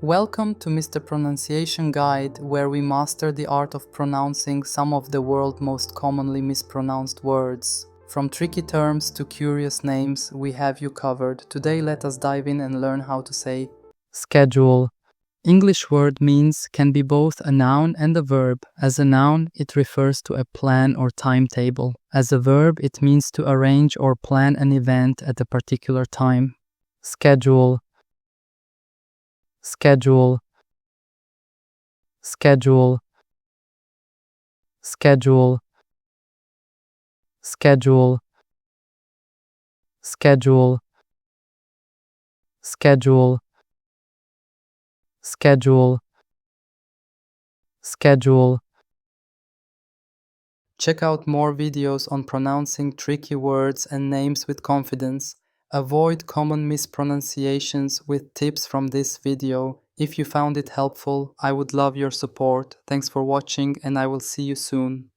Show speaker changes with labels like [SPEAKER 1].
[SPEAKER 1] Welcome to Mr. Pronunciation Guide, where we master the art of pronouncing some of the world's most commonly mispronounced words. From tricky terms to curious names, we have you covered. Today let us dive in and learn how to say schedule. English word means can be both a noun and a verb. As a noun, it refers to a plan or timetable. As a verb, it means to arrange or plan an event at a particular time. Schedule. Schedule. Schedule. Schedule. Schedule. Schedule. Schedule. Schedule. Schedule. Check out more videos on pronouncing tricky words and names with confidence. Avoid common mispronunciations with tips from this video. If you found it helpful, I would love your support. Thanks for watching, and I will see you soon.